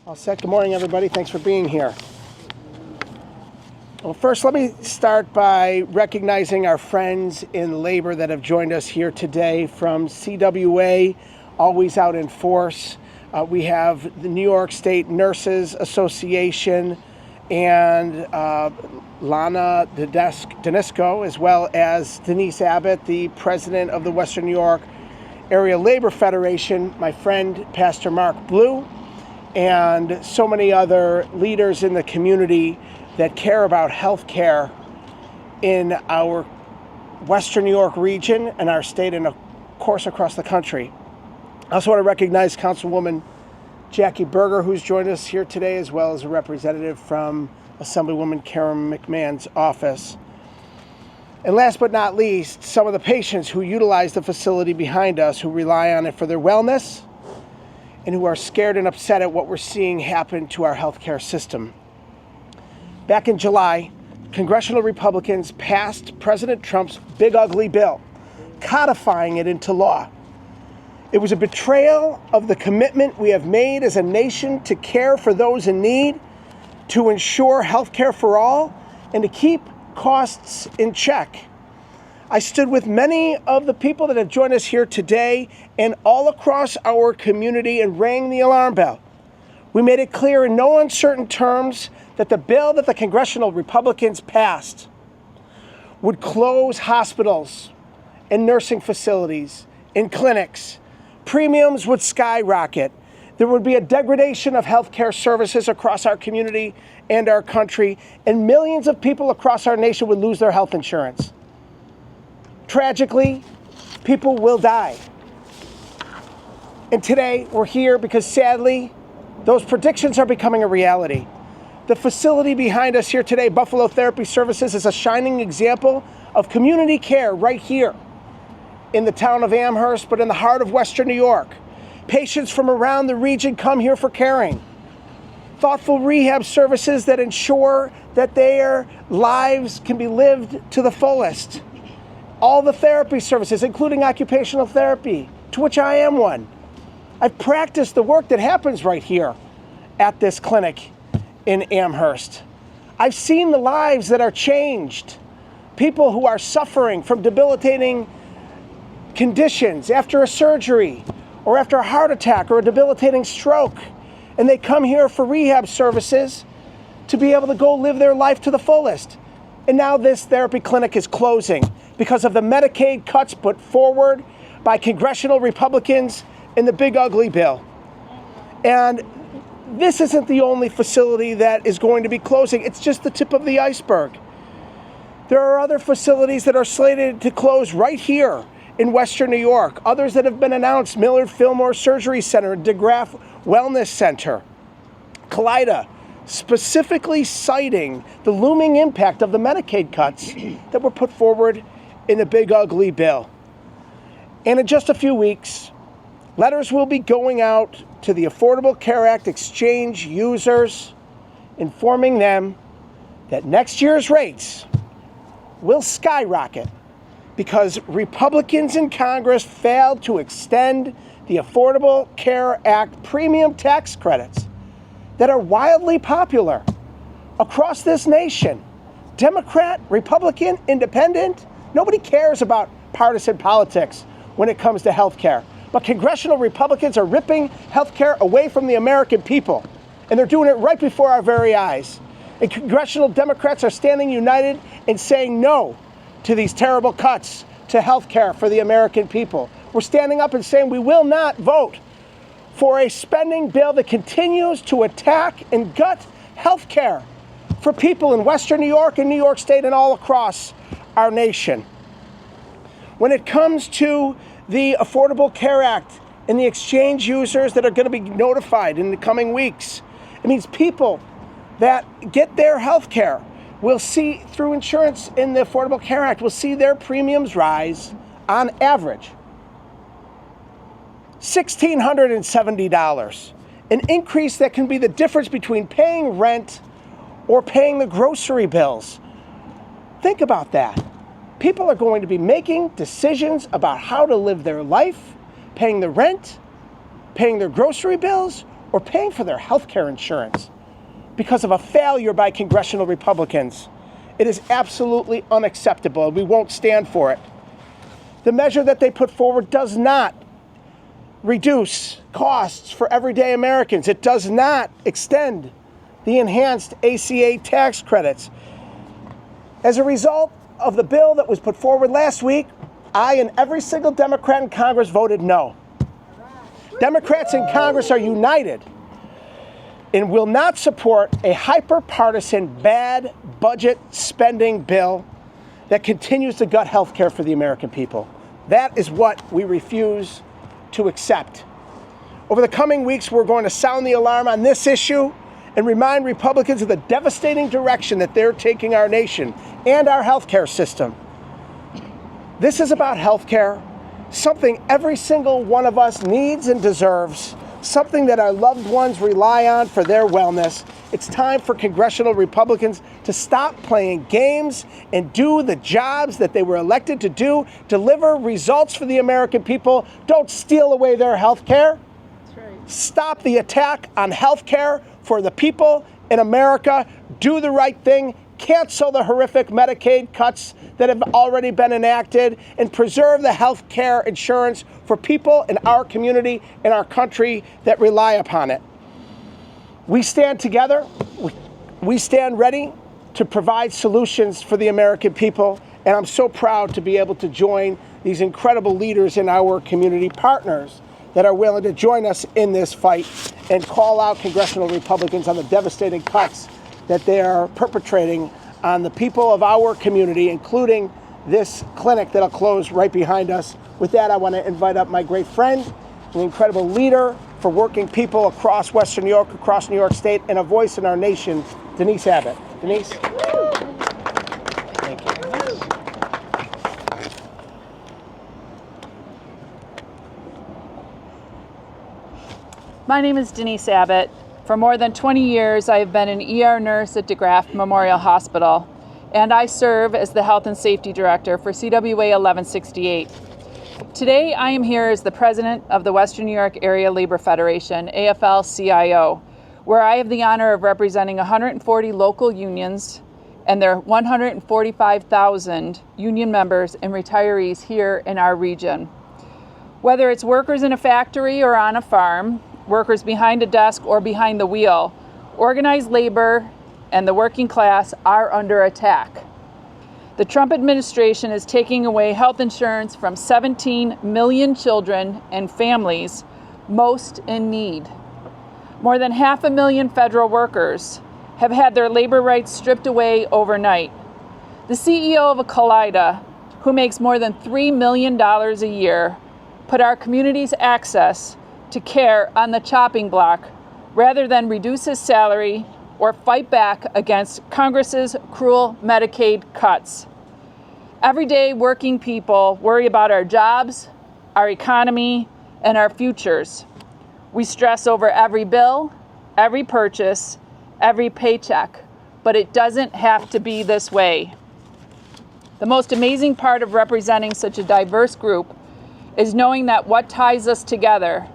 All set. Good morning, everybody. Thanks for being here. Well, first, let me start by recognizing our friends in labor that have joined us here today from CWA, always out in force. We have the New York State Nurses Association and Lana Denisco, as well as Denise Abbott, the president of the Western New York Area Labor Federation, my friend, Pastor Mark Blue, and so many other leaders in the community that care about health care in our Western New York region and our state and, of course, across the country. I also want to recognize Councilwoman Jackie Berger, who's joined us here today, as well as a representative from Assemblywoman Karen McMahon's office. And last but not least, some of the patients who utilize the facility behind us, who rely on it for their wellness, and who are scared and upset at what we're seeing happen to our healthcare system. Back in July, congressional Republicans passed President Trump's big ugly bill, codifying it into law. It was a betrayal of the commitment we have made as a nation to care for those in need, to ensure health care for all, and to keep costs in check. I stood with many of the people that have joined us here today and all across our community and rang the alarm bell. We made it clear in no uncertain terms that the bill that the congressional Republicans passed would close hospitals and nursing facilities and clinics. Premiums would skyrocket. There would be a degradation of healthcare services across our community and our country, and millions of people across our nation would lose their health insurance. Tragically, people will die. And today, we're here because sadly, those predictions are becoming a reality. The facility behind us here today, Buffalo Therapy Services, is a shining example of community care right here in the town of Amherst, but in the heart of Western New York. Patients from around the region come here for caring. Thoughtful rehab services that ensure that their lives can be lived to the fullest. All the therapy services, including occupational therapy, to which I am one. I've practiced the work that happens right here at this clinic in Amherst. I've seen the lives that are changed. People who are suffering from debilitating conditions after a surgery or after a heart attack or a debilitating stroke. And they come here for rehab services to be able to go live their life to the fullest. And now this therapy clinic is closing because of the Medicaid cuts put forward by congressional Republicans in the big ugly bill. And this isn't the only facility that is going to be closing. It's just the tip of the iceberg. There are other facilities that are slated to close right here in Western New York. Others that have been announced: Millard Fillmore Surgery Center, DeGraff Wellness Center. Kaleida, specifically citing the looming impact of the Medicaid cuts that were put forward in the big ugly bill. And in just a few weeks, letters will be going out to the Affordable Care Act exchange users, informing them that next year's rates will skyrocket because Republicans in Congress failed to extend the Affordable Care Act premium tax credits that are wildly popular across this nation. Democrat, Republican, Independent, nobody cares about partisan politics when it comes to health care. But congressional Republicans are ripping health care away from the American people, and they're doing it right before our very eyes. And congressional Democrats are standing united and saying no to these terrible cuts to health care for the American people. We're standing up and saying we will not vote for a spending bill that continues to attack and gut health care for people in Western New York and New York State and all across our nation. When it comes to the Affordable Care Act and the exchange users that are going to be notified in the coming weeks, it means people that get their health care will see, through insurance in the Affordable Care Act, will see their premiums rise on average $1,670, an increase that can be the difference between paying rent or paying the grocery bills. Think about that. People are going to be making decisions about how to live their life, paying the rent, paying their grocery bills, or paying for their health care insurance because of a failure by congressional Republicans. It is absolutely unacceptable, and we won't stand for it. The measure that they put forward does not reduce costs for everyday Americans. It does not extend the enhanced ACA tax credits. As a result of the bill that was put forward last week, I and every single Democrat in Congress voted no. Democrats in Congress are united and will not support a hyper-partisan, bad budget spending bill that continues to gut health care for the American people. That is what we refuse to accept. Over the coming weeks, we're going to sound the alarm on this issue and remind Republicans of the devastating direction that they're taking our nation and our healthcare system. This is about healthcare, something every single one of us needs and deserves, something that our loved ones rely on for their wellness. It's time for congressional Republicans to stop playing games and do the jobs that they were elected to do, deliver results for the American people. Don't steal away their health care. That's right. Stop the attack on health care for the people in America. Do the right thing. Cancel the horrific Medicaid cuts that have already been enacted and preserve the health care insurance for people in our community, in our country that rely upon it. We stand together. We stand ready to provide solutions for the American people, and I'm so proud to be able to join these incredible leaders in our community, partners that are willing to join us in this fight and call out congressional Republicans on the devastating cuts that they are perpetrating on the people of our community, including this clinic that'll close right behind us. With that, I want to invite up my great friend, an incredible leader for working people across Western New York, across New York State, and a voice in our nation, Denise Abbott. Denise? Thank you. My name is Denise Abbott. For more than 20 years, I have been an ER nurse at DeGraff Memorial Hospital, and I serve as the Health and Safety Director for CWA 1168. Today, I am here as the President of the Western New York Area Labor Federation, AFL-CIO, where I have the honor of representing 140 local unions and their 145,000 union members and retirees here in our region. Whether it's workers in a factory or on a farm, workers behind a desk or behind the wheel, organized labor and the working class are under attack. The Trump administration is taking away health insurance from 17 million children and families, most in need. More than 500,000 federal workers have had their labor rights stripped away overnight. The CEO of Kaleida, who makes more than $3 million a year, put our community's access to care on the chopping block rather than reduce his salary or fight back against Congress's cruel Medicaid cuts. Everyday working people worry about our jobs, our economy, and our futures. We stress over every bill, every purchase, every paycheck, but it doesn't have to be this way. The most amazing part of representing such a diverse group is knowing that what ties us together,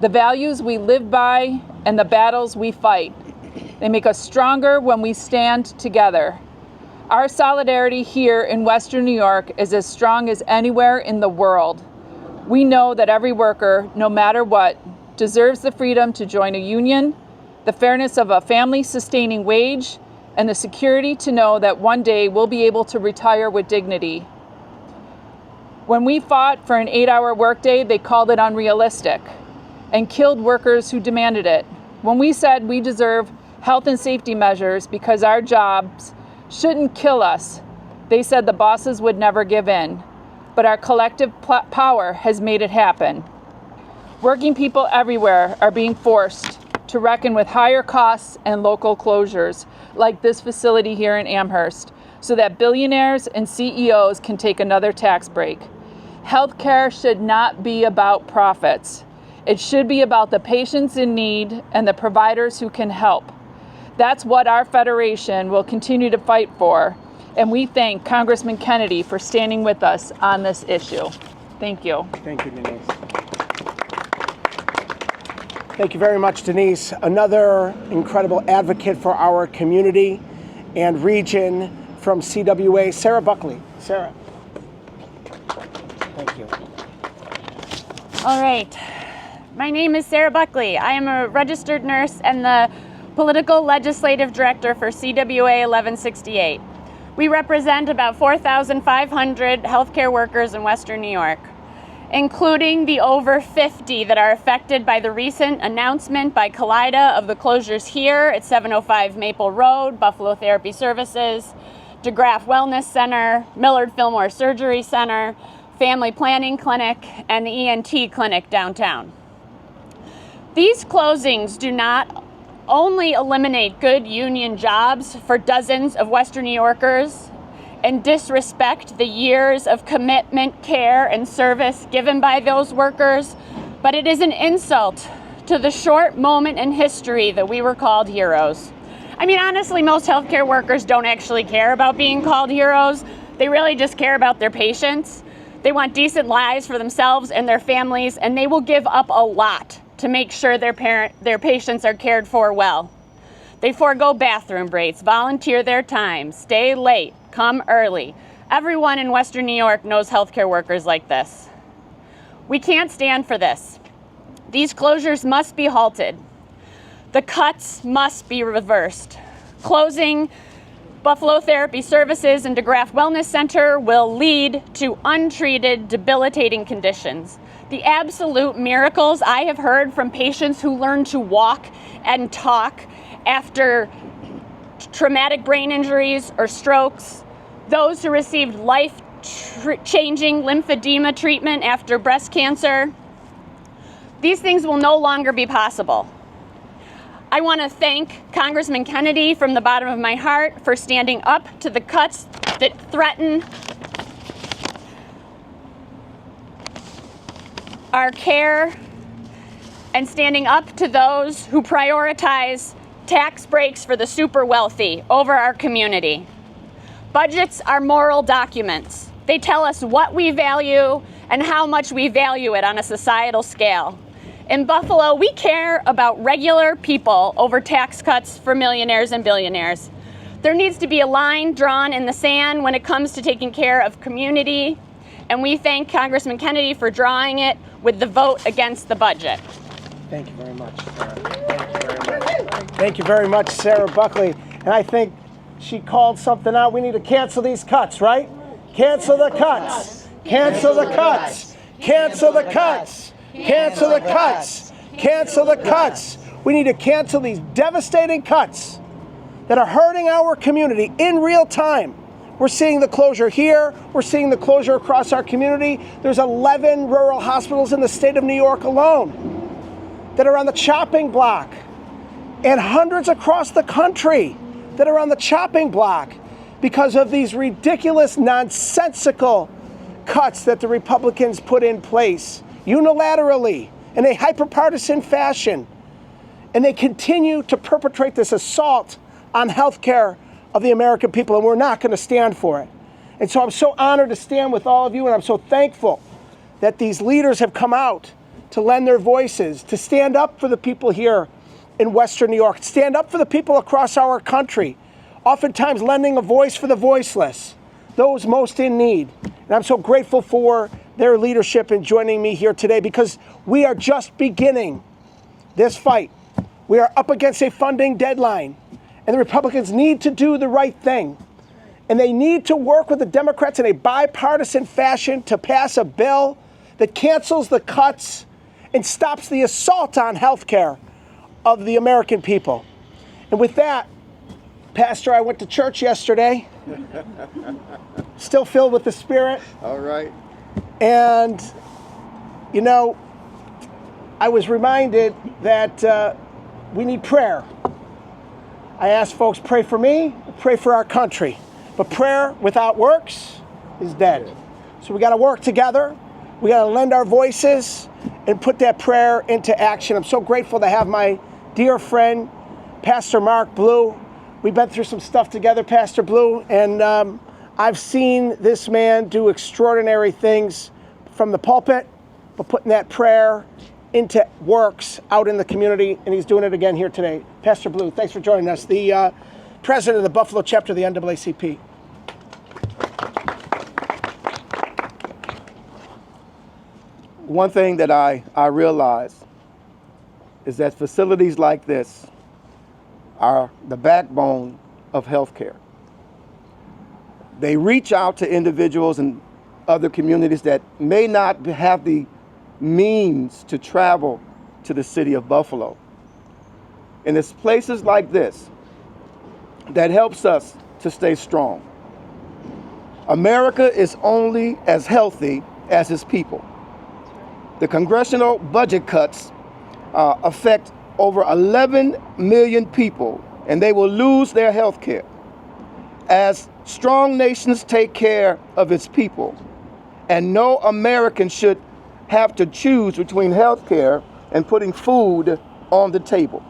the values we live by, and the battles we fight. They make us stronger when we stand together. Our solidarity here in Western New York is as strong as anywhere in the world. We know that every worker, no matter what, deserves the freedom to join a union, the fairness of a family-sustaining wage, and the security to know that one day we'll be able to retire with dignity. When we fought for an 8-hour workday, they called it unrealistic and killed workers who demanded it. When we said we deserve health and safety measures because our jobs shouldn't kill us, they said the bosses would never give in. But our collective power has made it happen. Working people everywhere are being forced to reckon with higher costs and local closures, like this facility here in Amherst, so that billionaires and CEOs can take another tax break. Healthcare should not be about profits. It should be about the patients in need and the providers who can help. That's what our federation will continue to fight for, and we thank Congressman Kennedy for standing with us on this issue. Thank you. Thank you, Denise. Thank you very much, Denise. Another incredible advocate for our community and region from CWA, Sarah Buckley. Sarah. Thank you. All right. My name is Sarah Buckley. I am a registered nurse and the Political Legislative Director for CWA 1168. We represent about 4,500 healthcare workers in Western New York, including the over 50 that are affected by the recent announcement by Kaleida of the closures here at 705 Maple Road, Buffalo Therapy Services, DeGraff Wellness Center, Millard Fillmore Surgery Center, Family Planning Clinic, and the ENT Clinic downtown. These closings do not only eliminate good union jobs for dozens of Western New Yorkers and disrespect the years of commitment, care, and service given by those workers, but it is an insult to the short moment in history that we were called heroes. I mean, honestly, most healthcare workers don't actually care about being called heroes. They really just care about their patients. They want decent lives for themselves and their families, and they will give up a lot to make sure their patients are cared for well. They forego bathroom breaks, volunteer their time, stay late, come early. Everyone in Western New York knows healthcare workers like this. We can't stand for this. These closures must be halted. The cuts must be reversed. Closing Buffalo Therapy Services and DeGraff Wellness Center will lead to untreated, debilitating conditions. The absolute miracles I have heard from patients who learn to walk and talk after traumatic brain injuries or strokes, those who received life-changing lymphedema treatment after breast cancer, these things will no longer be possible. I want to thank Congressman Kennedy from the bottom of my heart for standing up to the cuts that threaten our care and standing up to those who prioritize tax breaks for the super wealthy over our community. Budgets are moral documents. They tell us what we value and how much we value it on a societal scale. In Buffalo, we care about regular people over tax cuts for millionaires and billionaires. There needs to be a line drawn in the sand when it comes to taking care of community, and we thank Congressman Kennedy for drawing it with the vote against the budget. Thank you very much, Sarah. Thank you very much, Sarah Buckley. And I think she called something out. We need to cancel these cuts, right? Cancel the cuts. Cancel the cuts. Cancel the cuts. Cancel the cuts. Cancel the cuts. We need to cancel these devastating cuts that are hurting our community in real time. We're seeing the closure here. We're seeing the closure across our community. There's 11 rural hospitals in the state of New York alone that are on the chopping block, and hundreds across the country that are on the chopping block because of these ridiculous, nonsensical cuts that the Republicans put in place unilaterally in a hyper-partisan fashion. And they continue to perpetrate this assault on health care of the American people, and we're not going to stand for it. And so I'm so honored to stand with all of you, and I'm so thankful that these leaders have come out to lend their voices, to stand up for the people here in Western New York, stand up for the people across our country, oftentimes lending a voice for the voiceless, those most in need. And I'm so grateful for their leadership in joining me here today, because we are just beginning this fight. We are up against a funding deadline, and the Republicans need to do the right thing. And they need to work with the Democrats in a bipartisan fashion to pass a bill that cancels the cuts and stops the assault on health care of the American people. And with that, Pastor, I went to church yesterday, still filled with the Spirit. All right. And, you know, I was reminded that we need prayer. I asked folks, pray for me, pray for our country. But prayer without works is dead. So we got to work together. We got to lend our voices and put that prayer into action. I'm so grateful to have my dear friend, Pastor Mark Blue. We've been through some stuff together, Pastor Blue, and I've seen this man do extraordinary things from the pulpit, but putting that prayer into works out in the community, and he's doing it again here today. Pastor Blue, thanks for joining us, the president of the Buffalo chapter of the NAACP. One thing that I realize is that facilities like this are the backbone of healthcare. They reach out to individuals and other communities that may not have the means to travel to the city of Buffalo. And it's places like this that helps us to stay strong. America is only as healthy as its people. The congressional budget cuts affect over 11 million people, and they will lose their health care. As strong nations take care of its people, and no American should have to choose between health care and putting food on the table.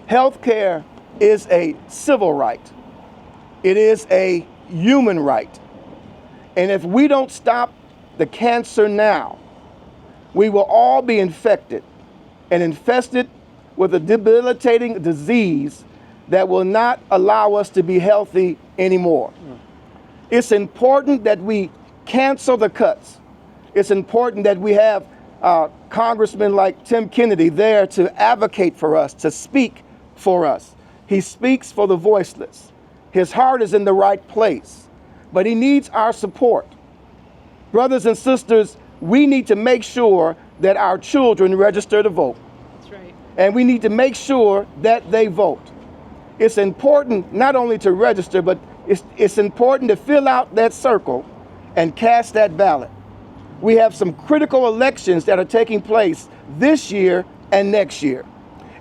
Health care is a civil right. It is a human right. And if we don't stop the cancer now, we will all be infected and infested with a debilitating disease that will not allow us to be healthy anymore. It's important that we cancel the cuts. It's important that we have congressmen like Tim Kennedy there to advocate for us, to speak for us. He speaks for the voiceless. His heart is in the right place, but he needs our support. Brothers and sisters, we need to make sure that our children register to vote. That's right. And we need to make sure that they vote. It's important not only to register, but it's important to fill out that circle and cast that ballot. We have some critical elections that are taking place this year and next year.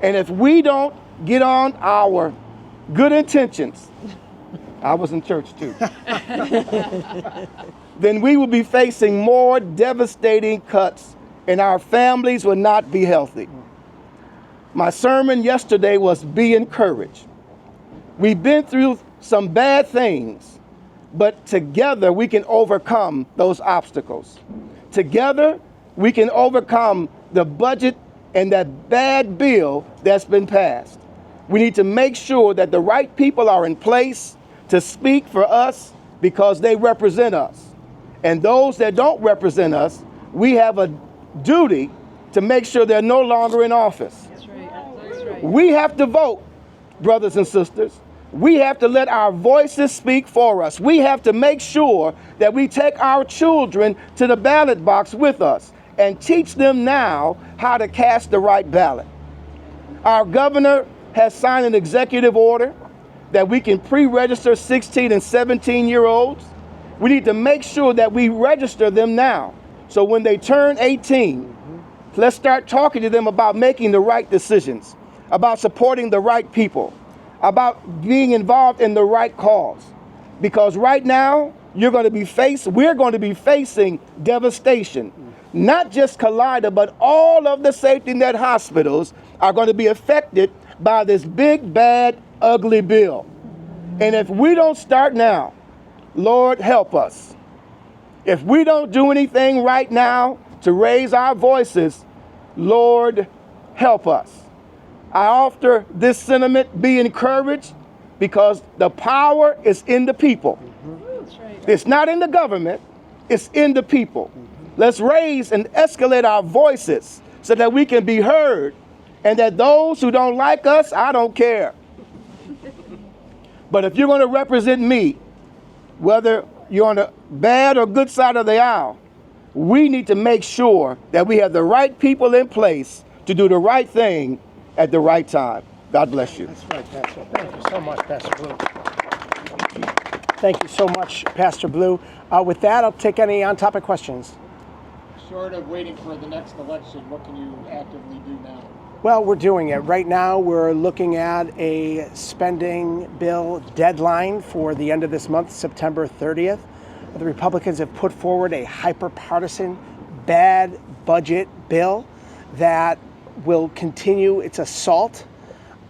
And if we don't get on our good intentions, I was in church too, then we will be facing more devastating cuts and our families will not be healthy. My sermon yesterday was be encouraged. We've been through some bad things, but together we can overcome those obstacles. Together we can overcome the budget and that bad bill that's been passed. We need to make sure that the right people are in place to speak for us because they represent us. And those that don't represent us, we have a duty to make sure they're no longer in office. That's right. That's right. We have to vote, brothers and sisters. We have to let our voices speak for us. We have to make sure that we take our children to the ballot box with us and teach them now how to cast the right ballot. Our governor has signed an executive order that we can pre-register 16 and 17-year-olds. We need to make sure that we register them now. So when they turn 18, let's start talking to them about making the right decisions, about supporting the right people, about being involved in the right cause. Because right now, we're going to be facing devastation. Not just Kaleida, but all of the safety net hospitals are going to be affected by this big, bad, ugly bill. And if we don't start now, Lord, help us. If we don't do anything right now to raise our voices, Lord, help us. I offer this sentiment, be encouraged, because the power is in the people. That's right. It's not in the government, it's in the people. Let's raise and escalate our voices so that we can be heard, and that those who don't like us, I don't care. But if you're going to represent me, whether you're on the bad or good side of the aisle, we need to make sure that we have the right people in place to do the right thing at the right time. God bless you. That's right, Pastor. Thank you so much, Pastor Blue. Thank you so much, Pastor Blue. With that, I'll take any on-topic questions. Short of waiting for the next election, what can you actively do now? Well, we're doing it. Right now, we're looking at a spending bill deadline for the end of this month, September 30th. The Republicans have put forward a hyper-partisan, bad budget bill that will continue its assault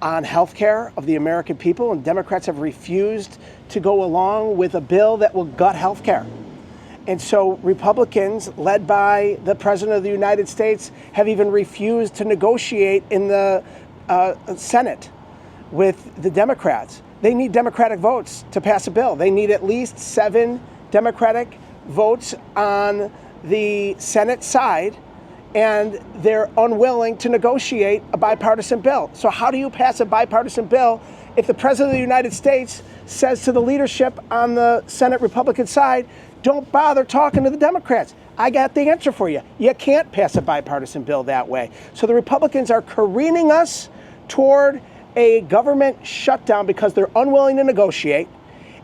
on health care of the American people, and Democrats have refused to go along with a bill that will gut health care. And so Republicans, led by the President of the United States, have even refused to negotiate in the Senate with the Democrats. They need Democratic votes to pass a bill. They need at least 7 Democratic votes on the Senate side, and they're unwilling to negotiate a bipartisan bill. So how do you pass a bipartisan bill if the President of the United States says to the leadership on the Senate Republican side, don't bother talking to the Democrats? I got the answer for you. You can't pass a bipartisan bill that way. So the Republicans are careening us toward a government shutdown because they're unwilling to negotiate,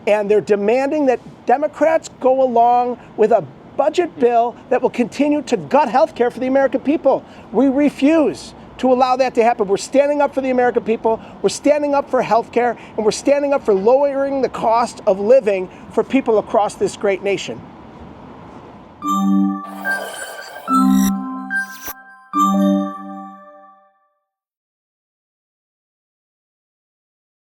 and they're demanding that Democrats go along with a budget bill that will continue to gut health care for the American people. We refuse to allow that to happen. We're standing up for the American people, we're standing up for health care, and we're standing up for lowering the cost of living for people across this great nation.